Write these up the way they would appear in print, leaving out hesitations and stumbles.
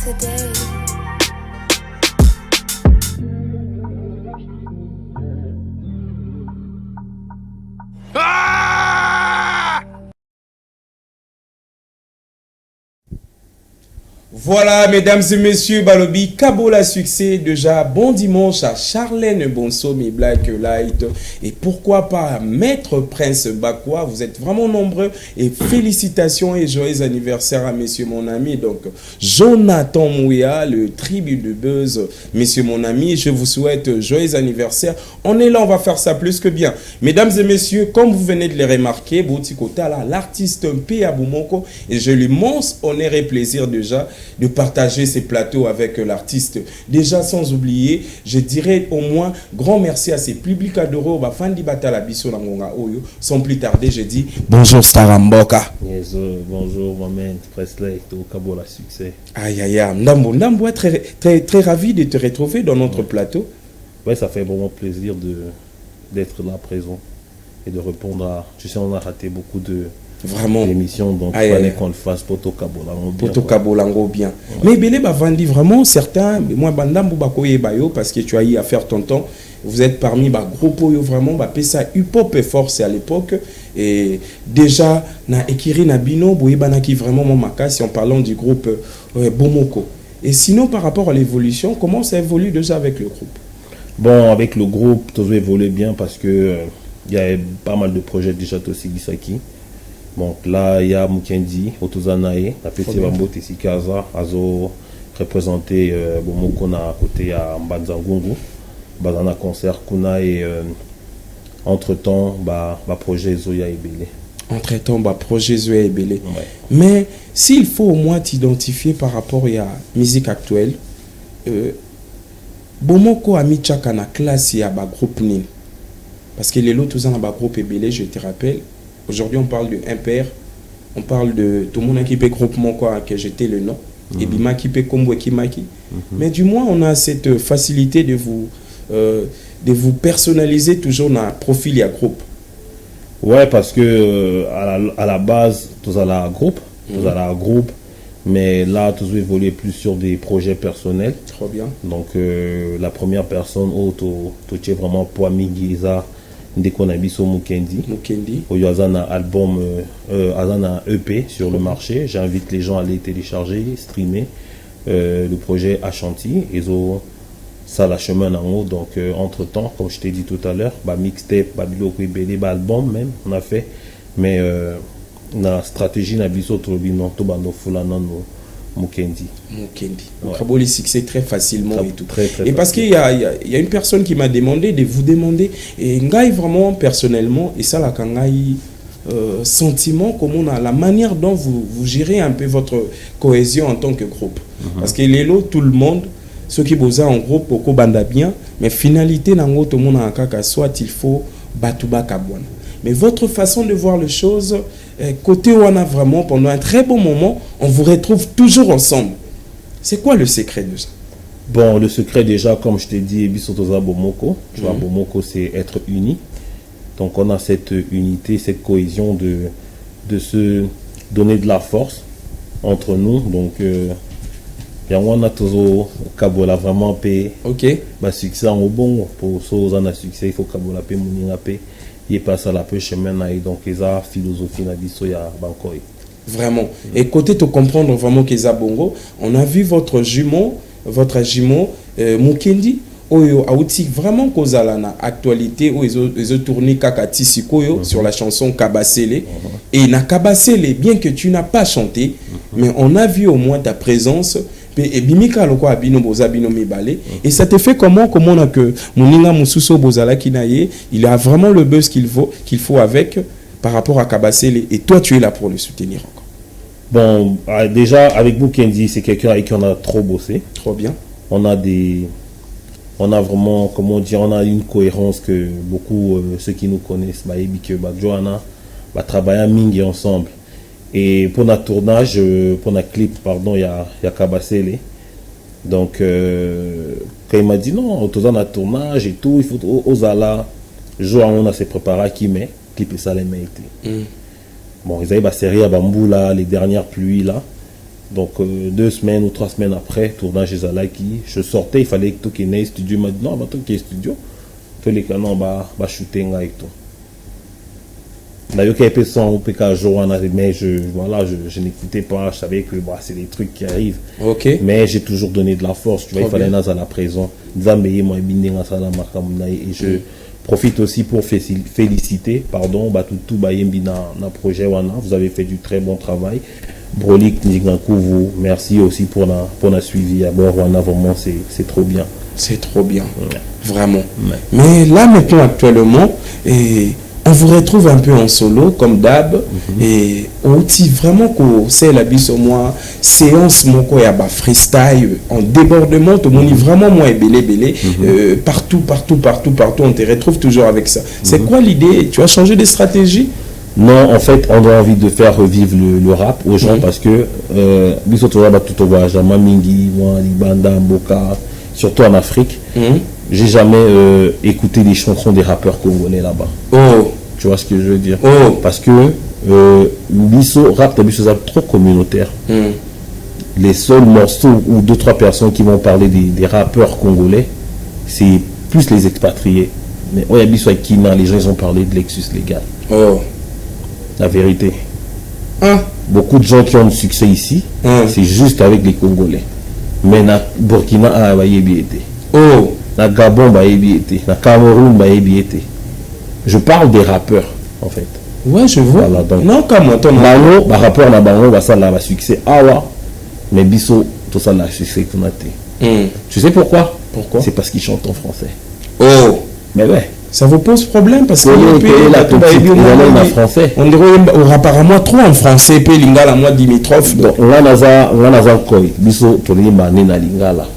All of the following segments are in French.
today. Voilà, mesdames et messieurs, Balobi, Kabola succès, déjà bon dimanche à Charlène Bonsomme et Black Light, et pourquoi pas à Maître Prince Bakwa, vous êtes vraiment nombreux, et félicitations et joyeux anniversaire à messieurs mon ami, donc Jonathan Mouya, le tribu de Buzz, messieurs mon ami, je vous souhaite joyeux anniversaire, on est là, on va faire ça plus que bien. Mesdames et messieurs, comme vous venez de le remarquer, Boutikota là, l'artiste P. Abumoko, et j'ai l'immense honneur et plaisir déjà de partager ces plateaux avec l'artiste. Déjà, sans oublier, je dirais au moins grand merci à ces publics adorés. Bafandi Batala Biso Nangonga Oyo. Sans plus tarder, je dis bonjour Staramboka. Yes, bonjour, maman, Presley, au Kabola succès. Aïe, aïe, aïe. Ndambo, très ravi de te retrouver dans notre plateau. Ouais, ça fait vraiment plaisir d'être là présent et de répondre à. Tu sais, on a raté beaucoup de. Vraiment. L'émission, donc il fallait qu'on le fasse Poto Kabolango bien. Poto Kabolango bien. Mais Belé Bavandi, vraiment, certains, moi, Bandambo Bakoye Bayo, parce que tu as eu à faire ton temps, vous êtes parmi les groupes vraiment, ça hip-hop et force à l'époque. Et déjà, na Ekiri Nabino, Boyebanaki vraiment mon makasi en parlant du groupe Bomoko. Et sinon, par rapport à l'évolution, comment ça évolue déjà avec le groupe? Bon, avec le groupe, tout évolue bien parce que il y a pas mal de projets déjà aussi Gisaki. Donc là, il y a Mukendi, Otuzanae, la petite Bambo Tessikaza, Azo représenté Bomoko à côté à Mbazangungu, Bazana concert Kuna et entre-temps, projet Zoya Ebele. Entre-temps, projet Zoya Ebele. Ouais. Mais s'il faut au moins t'identifier par rapport à la musique actuelle, Bomoko a mis chaka na classe ya groupe Nin. Parce que les lots tous en groupe Ebele, je te rappelle. Aujourd'hui, on parle de Impair, on parle de tout le monde qui peut groupement quoi, que j'étais le nom, et Bima qui peut Kombo Kimaki. Mais du moins, on a cette facilité de vous personnaliser toujours dans un profil et un groupe. Ouais, parce que à la base, tous à la groupe, mais là, tous évoluer plus sur des projets personnels. Trop bien. Donc, la première personne, tu es vraiment Poami Giza. Dès qu'on a biso Mukendi, où il y a un album, un EP sur le marché, j'invite les gens à aller télécharger, streamer le projet Ashanti, et ça la chemin en haut. Donc entre temps, comme je t'ai dit tout à l'heure, mixtape, Babiloko Ibele, album même, on a fait, mais la stratégie n'a biso Trobino, Tobano Fulano. Mukendi. Ouais. C'est très facilement et tout. Très et parce qu'il y a une personne qui m'a demandé de vous demander, et Ngai vraiment personnellement, et ça la Kangai sentiment, comme on a la manière dont vous gérez un peu votre cohésion en tant que groupe. Parce que les lots, tout le monde, ceux qui bossent en groupe, beaucoup banda bien, mais finalité, nango tout le monde a kaka, soit il faut Batuba Kabouane. Mais votre façon de voir les choses, côté où on a vraiment, pendant un très bon moment, on vous retrouve toujours ensemble. C'est quoi le secret de ça? Bon, le secret déjà, comme je t'ai dit, Bisotoza Bomoko. Tu vois, Bomoko, c'est être uni. Donc on a cette unité, cette cohésion de se donner de la force entre nous. Donc, on a toujours Kabola vraiment payé. Ok. Succès en bon, pour ceux qui ont succès, il faut Kabola payé, Mounina payé. Il passe à la peu chemin, donc il y a philosophie na biso ya Bankoy. Vraiment. Et côté de comprendre vraiment qu'ils a bongo, on a vu votre jumeau Mukendi, oyo auti vraiment kozala na actualité où ils ont tourné Kakati Sikoyo sur la chanson Kabasele. Et na Kabasele, bien que tu n'as pas chanté, mais on a vu au moins ta présence. Et bimika loko abino boza bino mibale, et ça te fait comment on a que Moninga Mususo Bozala Kinaye, il a vraiment le buzz qu'il faut avec par rapport à Kabasele, et toi tu es là pour le soutenir encore. Bon, déjà avec Mukendi, c'est quelqu'un avec qui on a trop bossé. Trop bien. On a vraiment, comment on dit, on a une cohérence que beaucoup ceux qui nous connaissent, Johanna, travailler mingi ensemble. Et pour notre tournage, pour notre clip, pardon, il y a Kabasele. Donc, quand il m'a dit non, on a un tournage et tout, il faut Ozala, on a s'est préparé à qui met, clip et ça les met. Bon, ils avaient série à Bamboula, les dernières pluies là. Donc 2 semaines ou 3 semaines après, tournage chez Alaki, je sortais, il fallait que tu aies studio. Il m'a dit non, bah toi qui es studio, tous les canons bah shooting avec toi. D'ailleurs, qu'il y avait son PK jour, mais je n'écoutais pas, je savais que bah, c'est des trucs qui arrivent. Ok. Mais j'ai toujours donné de la force, tu vois, il fallait naître à la prison. Et je profite aussi pour féliciter, bah tout Bayembi na projet wana, vous avez fait du très bon travail. Brolik Nigankou, merci aussi pour la suivi à bord wana, vraiment c'est trop bien. C'est trop bien, ouais. Vraiment. Ouais. Mais là maintenant actuellement, on vous retrouve un peu en solo comme d'hab et on dit vraiment que c'est la bise au moins séance mon quoi ya freestyle en débordement tout le monde est vraiment moins belé partout on te retrouve toujours avec ça. C'est quoi l'idée? Tu as changé de stratégie? Non, en fait, on a envie de faire revivre le rap aux gens parce que surtout en Afrique, j'ai jamais écouté des chansons des rappeurs congolais là-bas. Oh. Tu vois ce que je veux dire? Oh. Parce que le rap est trop communautaire. Les seuls morceaux ou 2-3 personnes qui vont parler des rappeurs congolais, c'est plus les expatriés. Mais les gens ils ont parlé de Lexus légal. Oh. La vérité. Ah. Beaucoup de gens qui ont du succès ici, c'est juste avec les Congolais. Mais na Burkina a été. Oh. Na Gabon a été. Na Cameroun a été. Je parle des rappeurs en fait. Ouais, je vois. Voilà, donc, non, comme ton Bango, rappeur na Bango, ça là va succès. Awa, mais Bisso, tout ça là succès qu'on a été. Tu sais pourquoi? Pourquoi? C'est parce qu'ils chantent en français. Oh. Mais ouais. Ça vous pose problème parce que français. On dirait apparemment trop en français puis lingala moi limitrophe. Donc on a koi biso to lingala na lingala.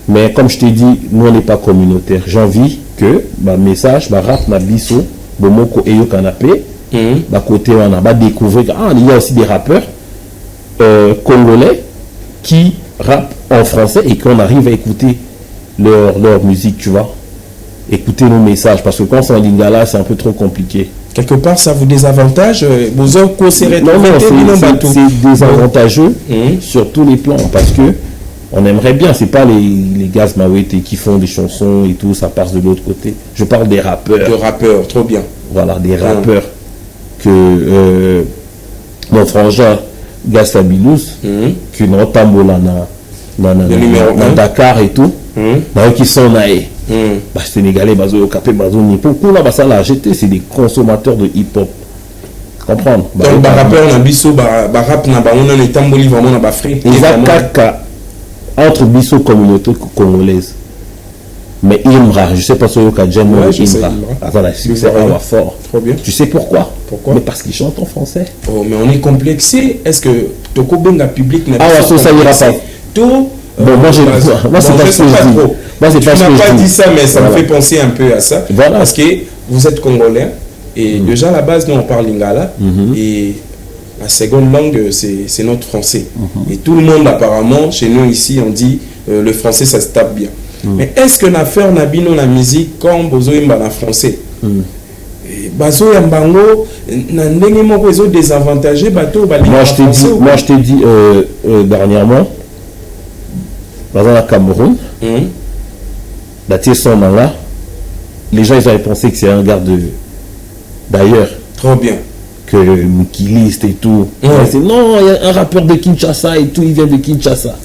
Mais comme je t'ai dit, nous on n'est pas communautaire. J'ai envie que ma message ma rap na biso bomoko eyo canapé ba côté on a découvrir il y a aussi des rappeurs congolais qui rappent en français et qu'on arrive à écouter leur musique, tu vois. Écoutez nos messages parce que quand c'est en lingala c'est un peu trop compliqué. Quelque part ça vous désavantage non, c'est désavantageux sur tous les plans parce que on aimerait bien, c'est pas les gaz Mawete qui font des chansons et tout, ça passe de l'autre côté. Je parle des rappeurs. De rappeurs, trop bien. Voilà, des rappeurs que mon frangin Gaz Fabilous qui n'ont pas dans Dakar et tout, qui sont naïfs. Sénégalais, c'est des consommateurs de hip-hop. Comprendre? Donc, rappeur na biso, rap na ba on est tamboli vraiment na ba free. Entre biso communauté congolaise. Mais Imra, je sais pas si tu as déjà Imra. Attends, la succès va fort. Trop bien. Tu sais pourquoi? Pourquoi? Mais parce qu'ils chantent en français. Oh, mais on est complexé. Est-ce que Toko Benga public n'a pas ça ira pas. Tout. Bon, moi, c'est pas ce que je dis. Moi, c'est pas ce que je dis. Tu n'as pas dit ça, mais ça me fait penser un peu à ça. Voilà. Parce que vous êtes congolais et déjà à la base, nous on parle lingala et la seconde langue c'est notre français. Et tout le monde apparemment, chez nous ici, on dit le français ça se tape bien. Mais est-ce que l'affaire Nabino la musique comme Bozo Imba en français? Bazo Yambango, n'andenge moko ezo désavantagé bateau bali. Moi je t'ai dit dernièrement dans le Cameroun, les gens ils avaient pensé que c'est un gars d'ailleurs. Trop bien. Que Mikiliste et tout. Non, il y a un rappeur de Kinshasa et tout, il vient de Kinshasa.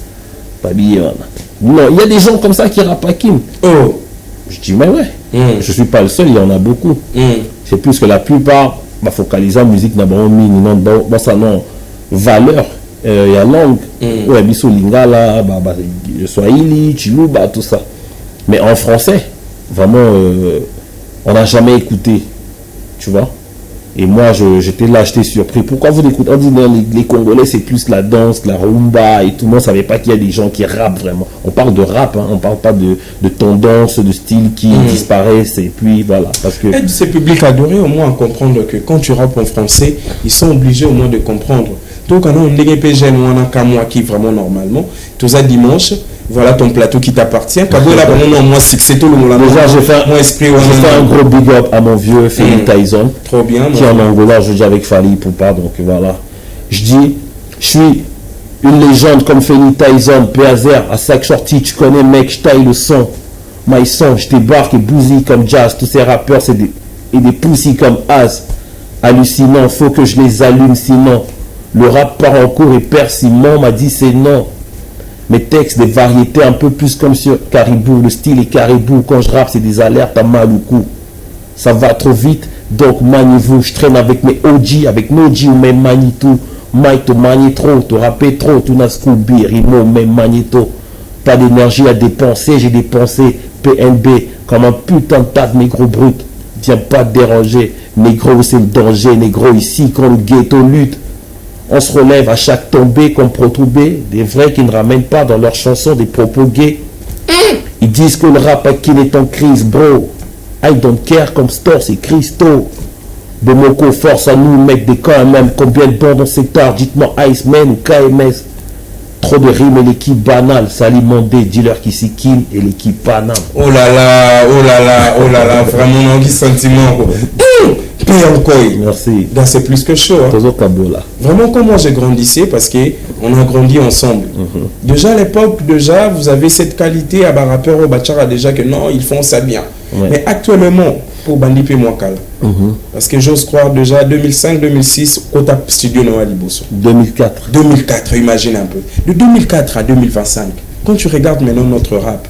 Pas bien. Non, il y a des gens comme ça qui rappent à Kim. Oh. Je dis, mais ouais. Je suis pas le seul, il y en a beaucoup. C'est plus que la plupart, focaliser la musique n'a pas non valeur. Il y a langue. Il y a Bissou Lingala, Swahili, Chiluba, tout ça. Mais en français, vraiment, on n'a jamais écouté. Tu vois? Et moi, j'étais là, j'étais surpris. Pourquoi vous écoutez? On dit les Congolais, c'est plus la danse, la rumba et tout le monde ne savait pas qu'il y a des gens qui rappent vraiment. On parle de rap, on ne parle pas de tendance, de style qui disparaissent. Et puis voilà. Parce que ces publics adorés au moins à comprendre que quand tu rappes en français, ils sont obligés au moins de comprendre. Donc, quand on est jeune, on a qu'à moi qui vraiment normalement. Tout ça dimanche. Voilà ton plateau qui t'appartient. Déjà, j'ai fait un gros big up à mon vieux Philippe Tyson. Trop bien. Qui est en Angola, je dis avec Fali Poupa. Donc voilà. Je dis, je Une légende comme Fanny Tyson, Péazer, à chaque sortie, tu connais mec, je taille le son. My son, je débarque et bousille comme Jazz. Tous ces rappeurs, c'est des poussis comme Az. Hallucinant, faut que je les allume sinon. Le rap part en cours et perd Simon m'a dit c'est non. Mes textes, des variétés un peu plus comme sur Caribou. Le style est Caribou. Quand je rappe, c'est des alertes à mal au cou. Ça va trop vite, donc maniez-vous. Je traîne avec mes OG, avec Noji ou même Manitou. Mike, te manier trop, te rapper trop. Tu n'as Scooby, Rimo, même Magneto. Pas d'énergie à dépenser, j'ai dépensé PNB comme un putain de tas de négro brut. Viens pas te déranger, négro c'est le danger. Négro ici, quand le ghetto lutte, on se relève à chaque tombée comme protoubé. Des vrais qui ne ramènent pas dans leurs chansons des propos gays. Ils disent que le rap est en crise, bro. I don't care comme store, c'est Christo. Bomoko, force à nous, mec des KMM. Combien de bandes dans secteur? Dites-moi Iceman ou KMS. Trop de rimes et l'équipe banale. Salimondé, dealer qui s'y kill et l'équipe Panam. Oh là là, oh là là, oh là là, vraiment un sentiment. Paix encore. Merci. Là, c'est plus que chaud. Hein. Vraiment, comme moi j'ai grandissé, parce qu'on a grandi ensemble. Déjà à l'époque, déjà, vous avez cette qualité à rappeur au Bachara, déjà que non, ils font ça bien. Ouais. Mais actuellement, pour Bandip et Mwakala, parce que j'ose croire déjà 2005-2006, Kota Studio Noah Liboso. 2004. 2004, imagine un peu. De 2004 à 2025, quand tu regardes maintenant notre rap,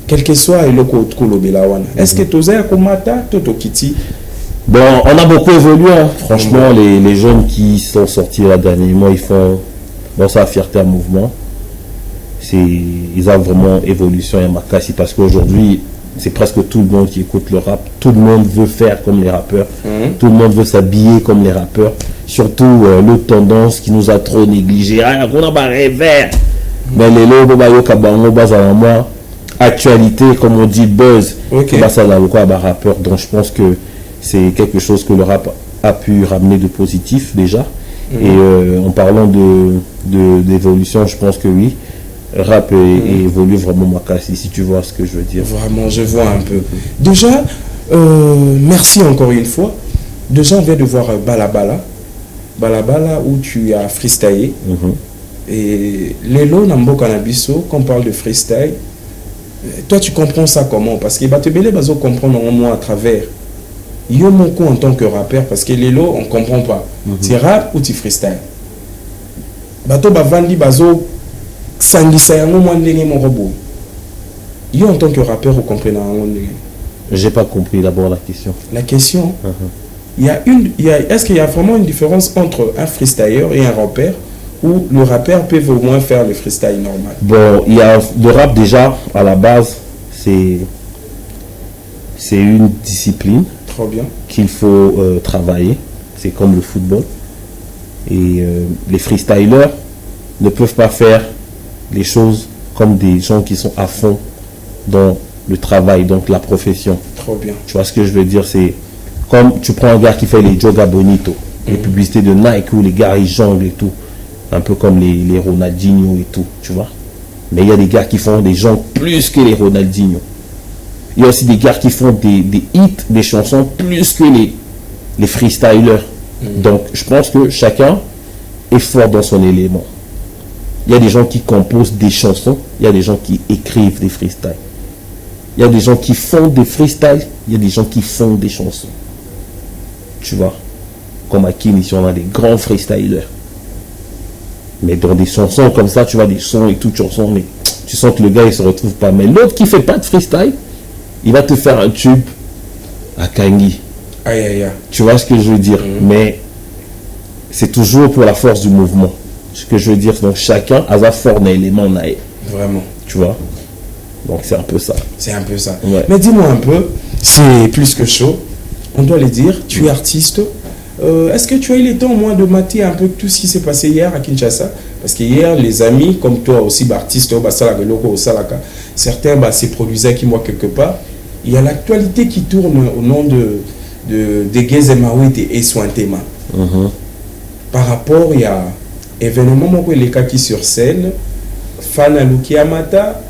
quel que soit le Kolo Belawana, est-ce que tu osais Akomata, Toto Kiti? Bon, on a beaucoup évolué, hein. Franchement, les jeunes qui sont sortis là dernièrement, ils font, bon, ça a fierté à mouvement. Ils ont vraiment évolution et Makassi parce qu'aujourd'hui, c'est presque tout le monde qui écoute le rap. Tout le monde veut faire comme les rappeurs. Tout le monde veut s'habiller comme les rappeurs. Surtout l'autre tendance qui nous a trop négligé. Ah, on a barré vert. Mais les lots, actualité, comme on dit, buzz. Okay. Ça dans le quoi, rappeur. Donc je pense que c'est quelque chose que le rap a pu ramener de positif déjà. Et en parlant d'évolution, je pense que oui. Rap évolue vraiment Makassi, si tu vois ce que je veux dire. Vraiment, je vois un peu. Déjà, merci encore une fois. Déjà, on vient de voir Balabala. Balabala où tu as freestylé. Et Lelo Nambo Kanabiso, quand on parle de freestyle, toi tu comprends ça comment? Parce que Batebele Bazo comprend normalement à travers Yomoko en tant que rappeur, parce que Lelo on comprend pas. Tu rap ou tu freestyle? Bato Bavandi Bazo Sangisa Yango Mwandenge mon robot. Yo en tant que rappeur, vous comprenez? J'ai pas compris d'abord la question. La question, est-ce qu'il y a vraiment une différence entre un freestyler et un rappeur, où le rappeur peut au moins faire le freestyle normal? Bon, il y a le rap déjà, à la base, c'est une discipline. Trop bien. Qu'il faut travailler. C'est comme le football. Et les freestylers ne peuvent pas faire les choses comme des gens qui sont à fond dans le travail, donc la profession. Trop bien. Tu vois ce que je veux dire? C'est comme tu prends un gars qui fait les Joga Bonito, les publicités de Nike où les gars ils jonglent et tout. Un peu comme les Ronaldinho et tout, tu vois. Mais il y a des gars qui font des gens plus que les Ronaldinho. Il y a aussi des gars qui font des hits, des chansons plus que les freestylers. Donc, je pense que chacun est fort dans son élément. Il y a des gens qui composent des chansons, il y a des gens qui écrivent des freestyles. Il y a des gens qui font des freestyles, il y a des gens qui font des chansons. Tu vois. Comme à Kim, ici, on a des grands freestylers. Mais dans des chansons comme ça, tu vois, des sons et toutes chansons, mais tu sens que le gars, il se retrouve pas. Mais l'autre qui fait pas de freestyle, il va te faire un tube à Kangi. Aïe, aïe, aïe. Tu vois ce que je veux dire? Mais c'est toujours pour la force du mouvement. Ce que je veux dire, donc chacun a sa forme d'élément. Vraiment. Tu vois? Donc c'est un peu ça. C'est un peu ça. Ouais. Mais dis-moi un peu, c'est plus que chaud. On doit le dire, tu es artiste. Est-ce que tu as eu le temps au moins de mater un peu tout ce qui s'est passé hier à Kinshasa? Parce que hier, les amis, comme toi aussi, artistes, certains se produisaient qui moi quelque part. Il y a l'actualité qui tourne au nom de Geze Mawete et Swantema. Par rapport, il y a événement les cas qui sur scène, Fana Lukiamata,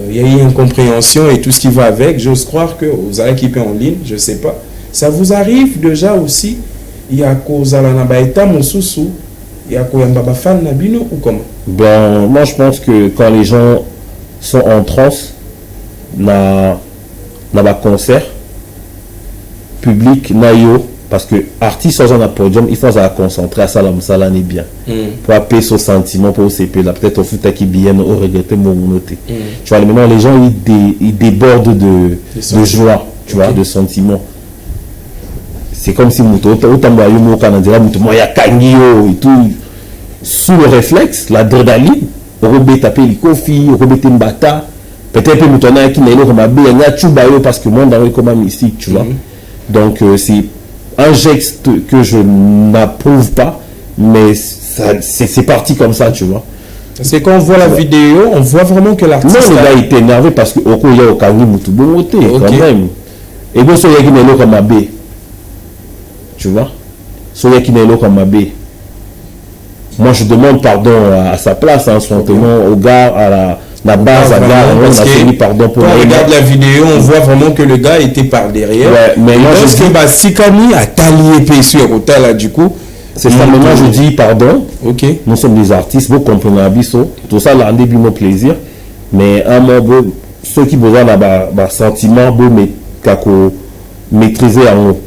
il y a eu une incompréhension et tout ce qui va avec. J'ose croire que vous avez équipé en ligne, je ne sais pas. Ça vous arrive déjà aussi? Il y a Kozalana Baeta Mosusu, Il y a quoi un fan Nabino ou comment? Ben, moi je pense que quand les gens sont en transe, dans un concert, public, nayo, parce que artiste dans un podium, il faut se concentrer à ça, là n'est bien. Pour appeler son sentiment, pour CP, là, peut-être au foot qui bien, au regretter mon noté. Tu vois, maintenant les gens ils débordent de joie, tu vois, de sentiments. C'est comme si autant au Canada, il y a Kangio et tout. Sous le réflexe, la dradaline, on va taper les kofi, on va mbata. Peut-être que nous avons qui n'est pas bien, il y a Chubayo parce que le monde est comme un mystique, tu vois. Donc c'est un geste que je n'approuve pas, mais c'est parti comme ça, tu vois. C'est quand on voit la vidéo, on voit vraiment que l'artiste. Non, le gars était énervé parce que au il y a au Kangi Moutouboumoté, quand même. Et bon, ce qui n'est pas comme un B. Tu vois? Ce qui n'est pas comme un B. Moi, je demande pardon à sa place, hein, simplement au gars, à la base, à gare, on a dit pardon pour quand on regarde la vidéo, on voit vraiment que le gars était par derrière. Ouais, mais moi, je dis que Sikani a taillé épais sur hôtel là, du coup. C'est ça, mais moi, je dis pardon. Ok. Nous sommes des artistes, vous comprenez un biseau. Tout ça, là, on début mon plaisir. Mais un moment, ceux qui besoin d'un sentiment, mais qu'on maîtriser en haut.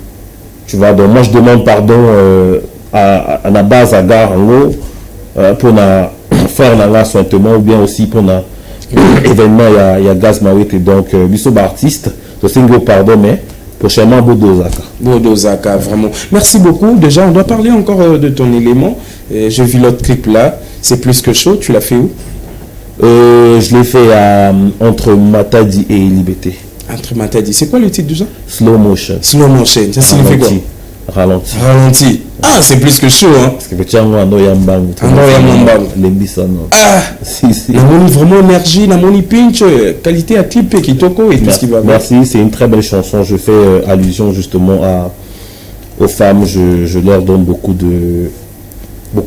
Tu vois, donc moi, je demande pardon à la base, à gare en haut, pour faire la sointement ou bien aussi pour événement il y a Gaz Mawete donc biso artiste to singo pardon mais prochainement Bodo Zaka vraiment merci beaucoup. Déjà on doit parler encore de ton élément. J'ai vu l'autre clip là, c'est plus que chaud. Tu l'as fait où? Je l'ai fait entre Matadi et Liberté. Entre Matadi, c'est quoi le titre déjà? Slow motion, ça signifie quoi? Ralenti. Ah, c'est plus que chaud, hein. Parce que tu as les bissano. Ah, si. La moni vraiment énergie, la moni pinch, qualité à clip qui toko et tout ce qui va. Merci, c'est une très belle chanson. Je fais allusion justement aux femmes. Je leur donne beaucoup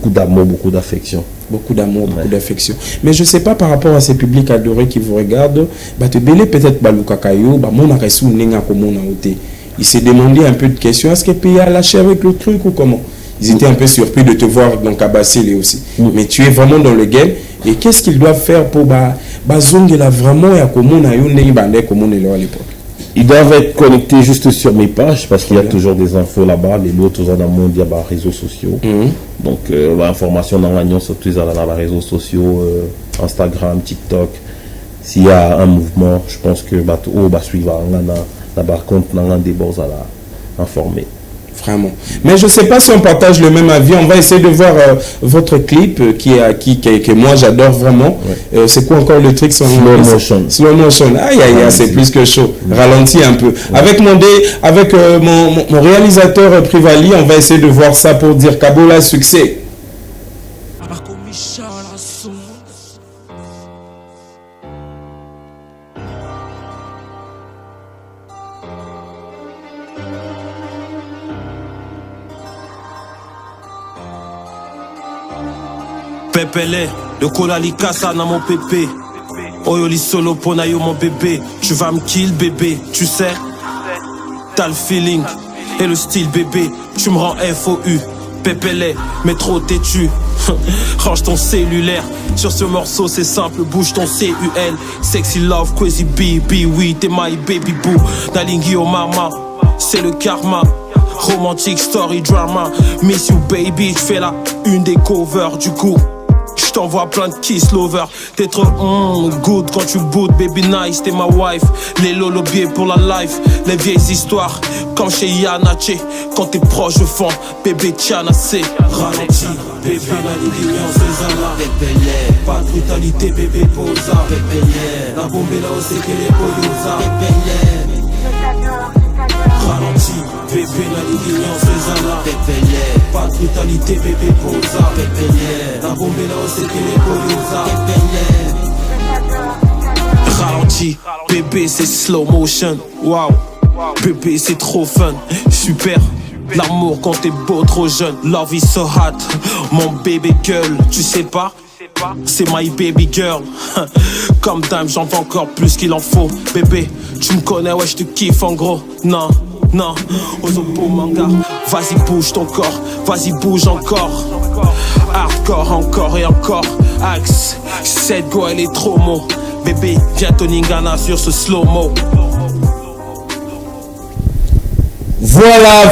d'amour, beaucoup d'affection. Beaucoup d'amour, beaucoup d'affection. Mais je ne sais pas par rapport à ces publics adorés qui vous regardent, te belé peut-être Baluka Kayo, mon aresu nenga comme on a ôté. Ils s'est demandé un peu de questions. Est-ce que pays a lâché avec le truc ou comment? Ils étaient un peu surpris de te voir donc à Bassélé aussi. Mais tu es vraiment dans le game. Et qu'est-ce qu'ils doivent faire pour Bazongela vraiment et à comment on a eu à l'époque? Ils doivent être connectés juste sur mes pages parce qu'il y a toujours des infos là-bas. Les autres dans le monde, il y a des réseaux sociaux. Donc, l'information dans l'agnon, surtout dans les réseaux sociaux, Instagram, TikTok. S'il y a un mouvement, je pense que suivre par contre, on a des bords à informer. Vraiment. Mais je ne sais pas si on partage le même avis. On va essayer de voir votre clip que moi j'adore vraiment. Ouais. C'est quoi encore le truc? Slow motion. Slow motion. Aïe, c'est plus que chaud. Ralentis un peu. Ouais. Avec mon réalisateur Privali, on va essayer de voir ça pour dire Kabola succès. Pepele, le cola likasa na mon pépé. Oyoli solo pona yo mon bébé. Tu vas me kill bébé, tu sais. T'as le feeling et le style bébé. Tu me rends FOU. Pepele, mais trop têtu. Range ton cellulaire. Sur ce morceau c'est simple, bouge ton CUL. Sexy love, crazy BB, oui t'es my baby boo. Dalingi au mama, c'est le karma. Romantic story drama. Miss you baby, je fais la une des covers du coup. Je t'envoie plein de kiss lover. T'es trop good quand tu bootes. Baby nice, t'es ma wife. Les lolobiers pour la life. Les vieilles histoires comme chez Yanache. Quand t'es proche de fond, bébé Tchanacé. Ralenti, bébé la ligue en César. Pépélé, pas de brutalité, bébé posa. Pépélé, la bombe là où c'est qu'elle est poyosa. Pépélé, ralenti, bébé la ligue en César. Pépélé, pas de brutalité, bébé posa. Pépélé, la bombe là où c'est qu'elle est poyosa. Pépélé, ralenti, bébé c'est slow motion. Wow, bébé c'est trop fun, super. L'amour quand t'es beau, trop jeune. Love is so hot, mon baby girl. Tu sais pas, c'est my baby girl. Comme dame, j'en veux encore plus qu'il en faut. Bébé, tu me connais, ouais, je te kiffe en gros. Non, Ozopo manga. Vas-y, bouge ton corps, vas-y, bouge encore. Hardcore encore et encore. Axe, cette go elle est trop mot. Bébé, viens Toningana sur ce slow-mo. Voilà,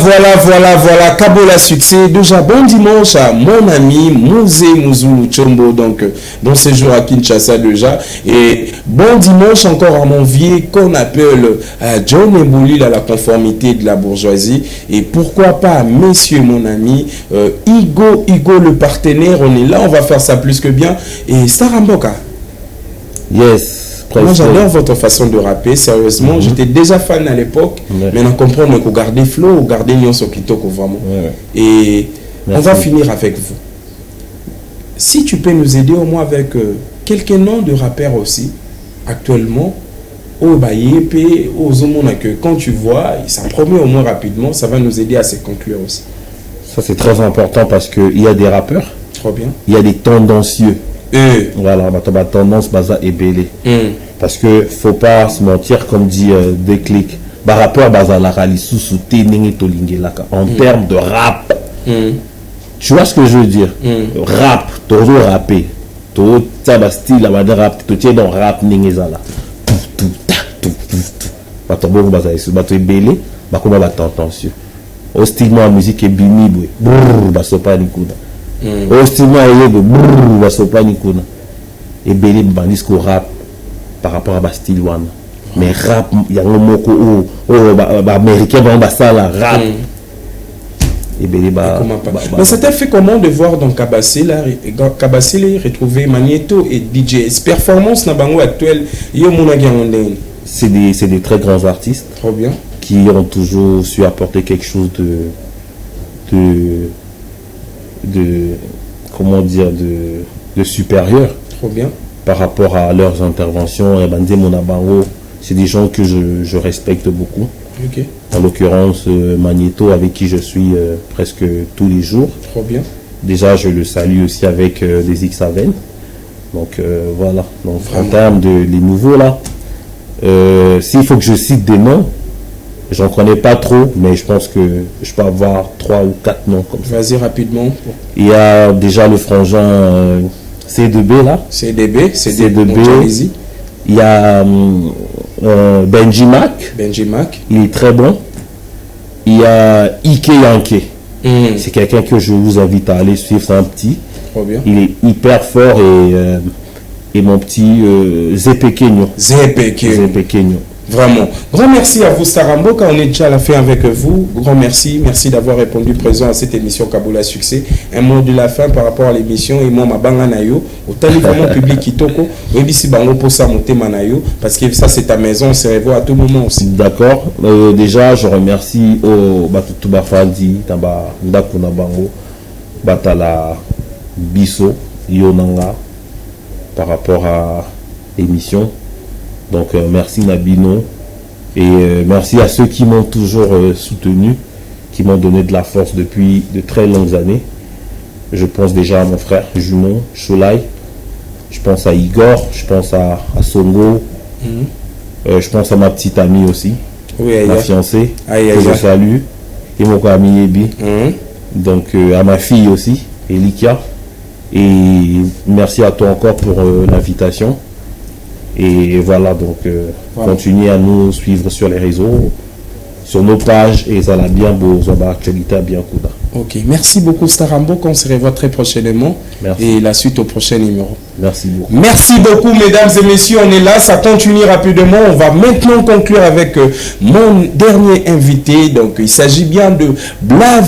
Kabola succès. Déjà, bon dimanche à mon ami Mouzé Mouzou Chombo, donc dans ce jour à Kinshasa déjà. Et bon dimanche encore à mon vieux qu'on appelle John Mboulil à la conformité de la bourgeoisie. Et pourquoi pas, messieurs, mon ami, Igo le partenaire, on est là, on va faire ça plus que bien. Et Staramboka. Yes. Moi j'adore votre façon de rapper, sérieusement. J'étais déjà fan à l'époque, mais on comprend qu'on garde flow, garder Nyonso Kitoko vraiment. Et on va finir avec vous. Si tu peux nous aider au moins avec quelques noms de rappeurs aussi, actuellement, au Bayepe, aux Zomona, que quand tu vois, ça promet au moins rapidement, ça va nous aider à se conclure aussi. Ça c'est très important parce qu'il y a des rappeurs, trop bien. Il y a des tendancieux. Voilà, ma tendance baza est belé. Parce que faut pas se mentir, comme dit Déclic, bah rappeur baza la rali sous téning tolingelaka en termes de rap. Tu vois ce que je veux dire? Rap, toujours rapper, tout ça va style la manière rap, tout est dans rap ningezala. Bah ton bon baza est bah tu es belé, bah comment va tendancieux. Au style moi musique est bimi boy, bah so pas nikuda. Ostima et basopa nikuna et belé bandis ko rap par rapport à style one, mais rap il y a un mot américain ba ça la rap et belé mais c'était fait comment de voir dans Kabasile retrouver Magneto et DJ performance na bango actuel yo mona gandene. C'est des très grands artistes, trop bien, qui ont toujours su apporter quelque chose de comment dire de supérieur, trop bien, par rapport à leurs interventions. Et Bandé Monabango, c'est des gens que je respecte beaucoup. En l'occurrence Magneto, avec qui je suis presque tous les jours. Trop bien. Déjà je le salue aussi avec des X-Aven. Donc voilà, donc en termes de les nouveaux là, s'il faut que je cite des noms, j'en connais pas trop, mais je pense que je peux avoir 3 ou 4 noms comme ça. Vas-y rapidement. Il y a déjà le frangin C2B là. C2B. Il y a Benji Mac. Il est très bon. Il y a Ike Yankee. C'est quelqu'un que je vous invite à aller suivre, c'est un petit. Trop bien. Il est hyper fort et mon petit Zepekenyo. Vraiment. Grand merci à vous, Staramboka. On est déjà à la fin avec vous. Grand merci. Merci d'avoir répondu présent à cette émission Kabola Succès. Un mot de la fin par rapport à l'émission. Et moi, ma banga nayo. Au téléphone public Kitoko. Webisi bango pour ça monter manayo. Parce que ça, c'est ta maison. On se revoit à tout moment aussi. D'accord. Déjà, je remercie au Batutu Bafandi, Tamba, Ndakuna Bango, Batala Biso, Yonanga, par rapport à l'émission. Donc merci Nabino et merci à ceux qui m'ont toujours soutenu, qui m'ont donné de la force depuis de très longues années. Je pense déjà à mon frère jumeau Choulai, je pense à Igor, je pense à Songo, je pense à ma petite amie aussi, ma fiancée, que je salue, et mon ami Ebi, donc à ma fille aussi, Elikia, et merci à toi encore pour l'invitation. Et voilà, donc continuez à nous suivre sur les réseaux, sur nos pages, et ça va bien beau, ça va actualité à bien coup. Ok, merci beaucoup Starambo, on se revoit très prochainement. Merci. Et la suite au prochain numéro. Merci beaucoup. Merci beaucoup mesdames et messieurs, on est là, ça continue rapidement. On va maintenant conclure avec mon dernier invité. Donc il s'agit bien de Blav.